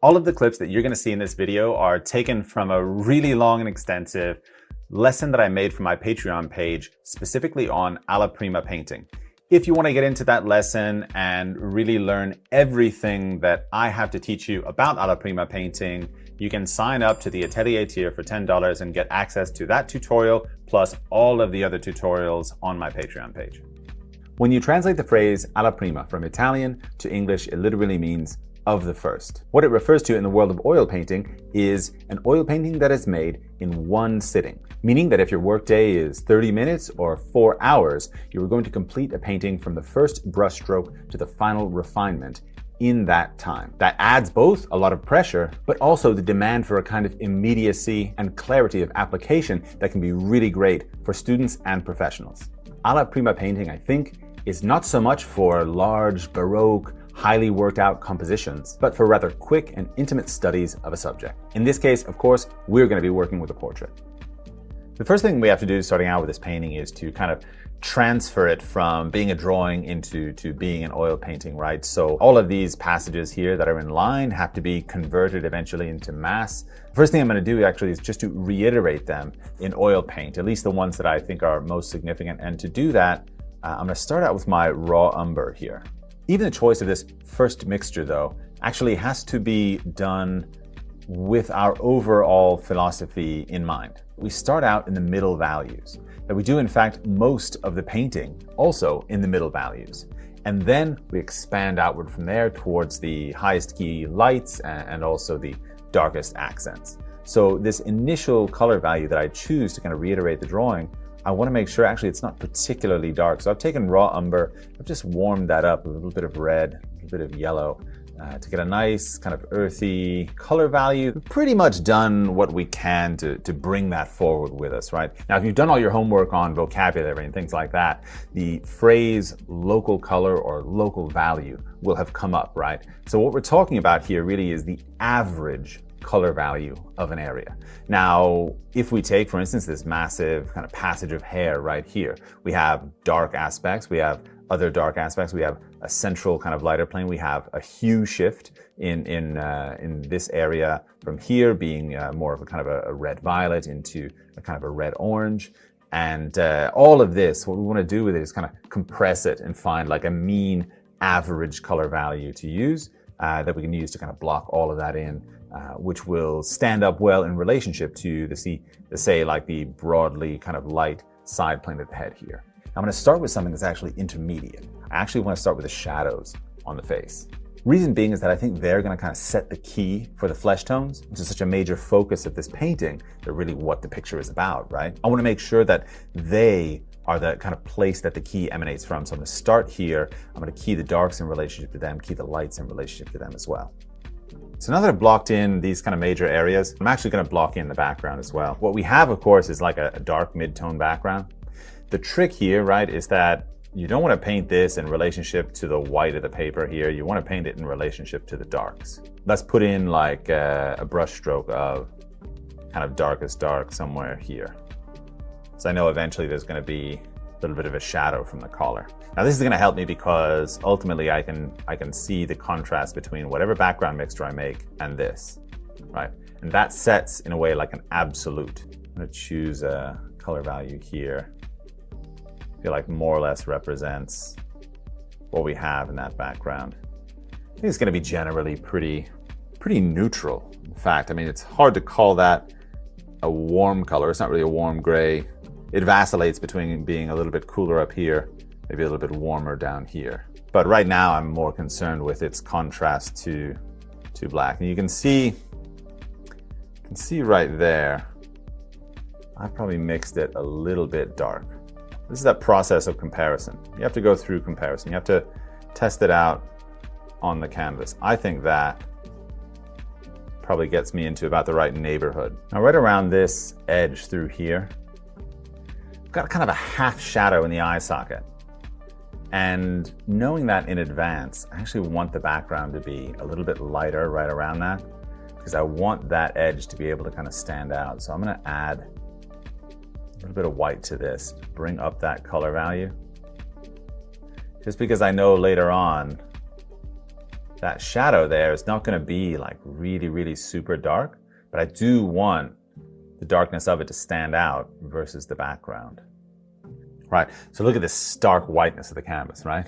All of the clips that you're going to see in this video are taken from a really long and extensive lesson that I made for my Patreon page, specifically on Alla Prima painting. If you want to get into that lesson and really learn everything that I have to teach you about Alla Prima painting, you can sign up to the Atelier tier for $10 and get access to that tutorial plus all of the other tutorials on my Patreon page. When you translate the phrase alla prima from Italian to English, it literally means of the first. What it refers to in the world of oil painting is an oil painting that is made in one sitting, meaning that if your workday is 30 minutes or 4 hours, you are going to complete a painting from the first brushstroke to the final refinement in that time. That adds both a lot of pressure, but also the demand for a kind of immediacy and clarity of application that can be really great for students and professionals. Alla Prima painting, I think, is not so much for large, Baroque, highly worked out compositions, but for rather quick and intimate studies of a subject. In this case, of course, we're going to be working with a portrait. The first thing we have to do starting out with this painting is to kind of transfer it from being a drawing into being an oil painting, right? So all of these passages here that are in line have to be converted eventually into mass. The first thing I'm going to do actually is just to reiterate them in oil paint, at least the ones that I think are most significant. And to do that, I'm going to start out with my raw umber here. Even the choice of this first mixture, though, actually has to be done with our overall philosophy in mind. We start out in the middle values. That we do, in fact, most of the painting also in the middle values. And then we expand outward from there towards the highest key lights and also the darkest accents. So this initial color value that I choose to kind of reiterate the drawing, I want to make sure actually it's not particularly dark. So I've taken raw umber, I've just warmed that up with a little bit of red, a little bit of yellow to get a nice kind of earthy color value. We've pretty much done what we can to bring that forward with us, right? Now, if you've done all your homework on vocabulary and things like that, the phrase local color or local value will have come up, right? So what we're talking about here really is the average color value of an area. Now, if we take, for instance, this massive kind of passage of hair right here, we have dark aspects, we have other dark aspects, we have a central kind of lighter plane, we have a hue shift in this area from here being more of a kind of a red-violet into a kind of a red-orange. And all of this, what we want to do with it is kind of compress it and find like a mean average color value to use that we can use to kind of block all of that in. Which will stand up well in relationship to say like the broadly kind of light side plane of the head here. I'm going to start with something that's actually intermediate. I actually want to start with the shadows on the face. Reason being is that I think they're going to kind of set the key for the flesh tones, which is such a major focus of this painting. They're really what the picture is about, right? I want to make sure that they are the kind of place that the key emanates from. So I'm going to start here. I'm going to key the darks in relationship to them, key the lights in relationship to them as well. So now that I've blocked in these kind of major areas, I'm actually going to block in the background as well. What we have, of course, is like a dark mid-tone background. The trick here, right, is that you don't want to paint this in relationship to the white of the paper here. You want to paint it in relationship to the darks. Let's put in like a brush stroke of kind of darkest dark somewhere here. So I know eventually there's going to be a little bit of a shadow from the collar. Now this is going to help me because ultimately I can see the contrast between whatever background mixture I make and this, right? And that sets in a way like an absolute. I'm going to choose a color value here. I feel like more or less represents what we have in that background. I think it's going to be generally pretty neutral. In fact, I mean, it's hard to call that a warm color. It's not really a warm gray. It vacillates between being a little bit cooler up here, maybe a little bit warmer down here. But right now I'm more concerned with its contrast to black. And you can see right there, I've probably mixed it a little bit dark. This is that process of comparison. You have to go through comparison. You have to test it out on the canvas. I think that probably gets me into about the right neighborhood. Now right around this edge through here, I've got kind of a half shadow in the eye socket. And knowing that in advance, I actually want the background to be a little bit lighter right around that because I want that edge to be able to kind of stand out. So I'm going to add a little bit of white to this, bring up that color value. Just because I know later on that shadow there is not going to be like really, really super dark, but I do want the darkness of it to stand out versus the background. Right, so look at this stark whiteness of the canvas, right?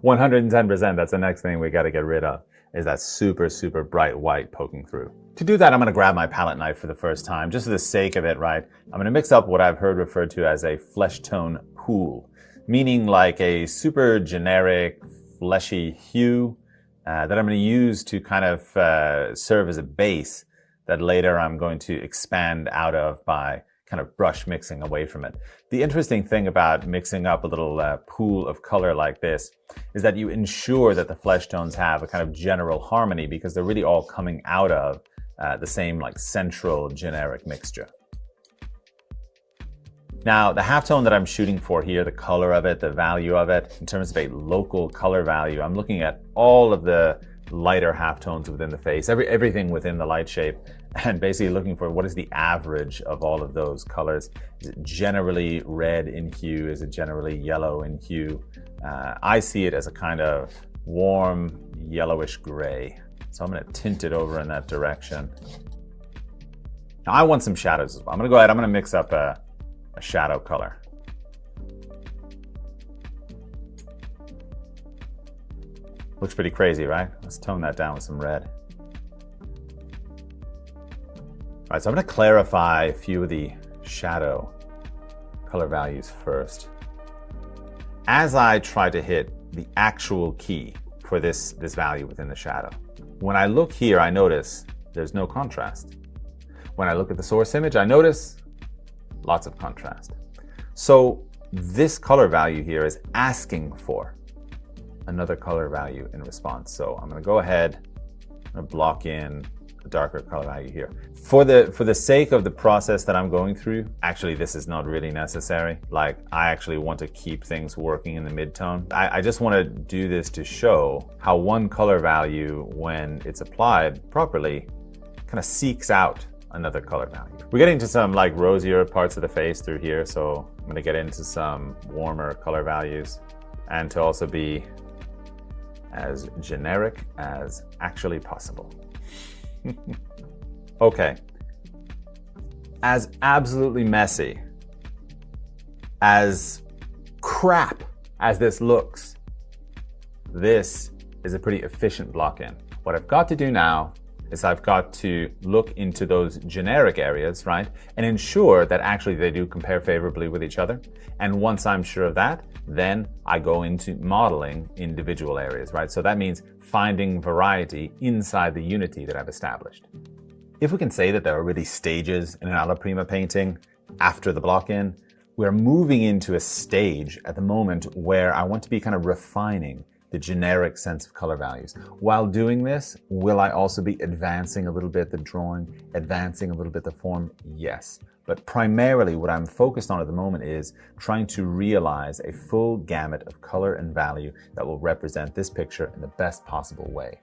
110%, that's the next thing we got to get rid of, is that super, super bright white poking through. To do that, I'm going to grab my palette knife for the first time, just for the sake of it, right? I'm going to mix up what I've heard referred to as a flesh tone pool, meaning like a super generic, fleshy hue that I'm going to use to kind of serve as a base that later I'm going to expand out of by kind of brush mixing away from it. The interesting thing about mixing up a little pool of color like this is that you ensure that the flesh tones have a kind of general harmony because they're really all coming out of the same like central generic mixture. Now, the halftone that I'm shooting for here, the color of it, the value of it, in terms of a local color value, I'm looking at all of the lighter halftones within the face, everything within the light shape, and basically looking for what is the average of all of those colors. Is it generally red in hue? Is it generally yellow in hue? I see it as a kind of warm yellowish gray. So I'm going to tint it over in that direction. Now I want some shadows as well. I'm going to go ahead, I'm going to mix up a shadow color. Looks pretty crazy, right? Let's tone that down with some red. All right, so I'm going to clarify a few of the shadow color values first. As I try to hit the actual key for this value within the shadow, when I look here, I notice there's no contrast. When I look at the source image, I notice lots of contrast. So this color value here is asking for another color value in response. So I'm going to go ahead and block in a darker color value here. For the sake of the process that I'm going through, actually this is not really necessary. Like I actually want to keep things working in the mid-tone. I just want to do this to show how one color value, when it's applied properly, kind of seeks out another color value. We're getting to some like rosier parts of the face through here, so I'm going to get into some warmer color values and to also be as generic as actually possible. Okay, as absolutely messy, as crap as this looks, this is a pretty efficient block-in. What I've got to do now is I've got to look into those generic areas, right, and ensure that actually they do compare favorably with each other. And once I'm sure of that, then I go into modeling individual areas, right? So that means finding variety inside the unity that I've established. If we can say that there are really stages in an Alla Prima painting after the block-in, we're moving into a stage at the moment where I want to be kind of refining the generic sense of color values. While doing this, will I also be advancing a little bit the drawing, advancing a little bit the form? Yes. But primarily what I'm focused on at the moment is trying to realize a full gamut of color and value that will represent this picture in the best possible way.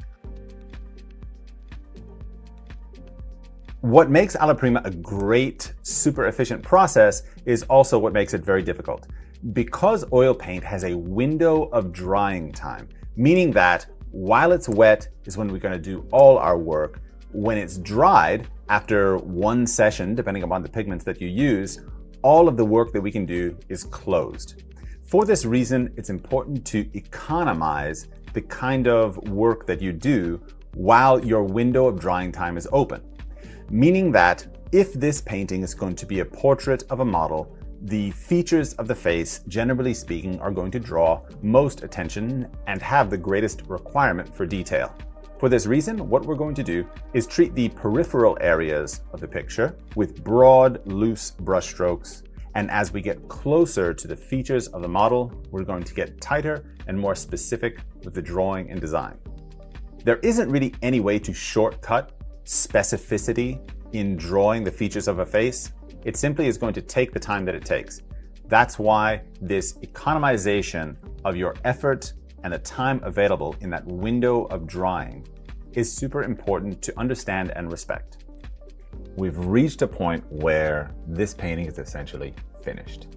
What makes Alla Prima a great, super efficient process is also what makes it very difficult. Because oil paint has a window of drying time, meaning that while it's wet is when we're going to do all our work. When it's dried, after one session, depending upon the pigments that you use, all of the work that we can do is closed. For this reason, it's important to economize the kind of work that you do while your window of drying time is open. Meaning that if this painting is going to be a portrait of a model, the features of the face, generally speaking, are going to draw most attention and have the greatest requirement for detail. For this reason, what we're going to do is treat the peripheral areas of the picture with broad, loose brushstrokes. And as we get closer to the features of the model, we're going to get tighter and more specific with the drawing and design. There isn't really any way to shortcut specificity in drawing the features of a face. It simply is going to take the time that it takes. That's why this economization of your effort and the time available in that window of drawing is super important to understand and respect. We've reached a point where this painting is essentially finished.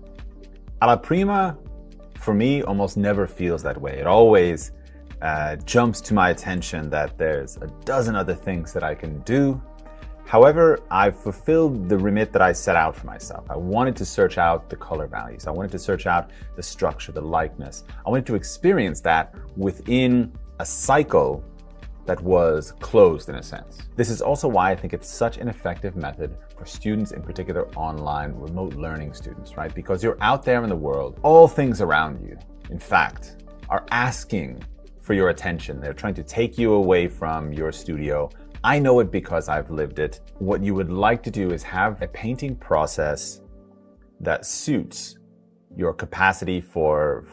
Alla Prima, for me, almost never feels that way. It always jumps to my attention that there's a dozen other things that I can do. However, I've fulfilled the remit that I set out for myself. I wanted to search out the color values. I wanted to search out the structure, the likeness. I wanted to experience that within a cycle that was closed in a sense. This is also why I think it's such an effective method for students, in particular online remote learning students, right? Because you're out there in the world, all things around you, in fact, are asking for your attention. They're trying to take you away from your studio. I know it because I've lived it. What you would like to do is have a painting process that suits your capacity for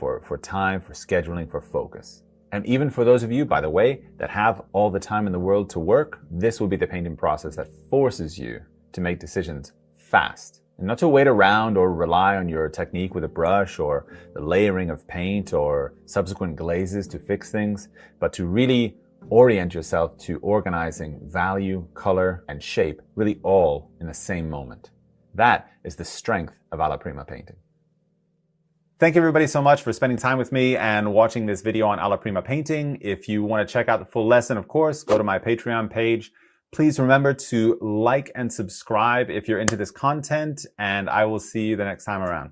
time, for scheduling, for focus. And even for those of you, by the way, that have all the time in the world to work, this will be the painting process that forces you to make decisions fast. And not to wait around or rely on your technique with a brush or the layering of paint or subsequent glazes to fix things, but to really orient yourself to organizing value, color, and shape, really all in the same moment. That is the strength of Alla Prima painting. Thank you everybody so much for spending time with me and watching this video on Alla Prima painting. If you want to check out the full lesson, of course, go to my Patreon page. Please remember to like and subscribe if you're into this content, and I will see you the next time around.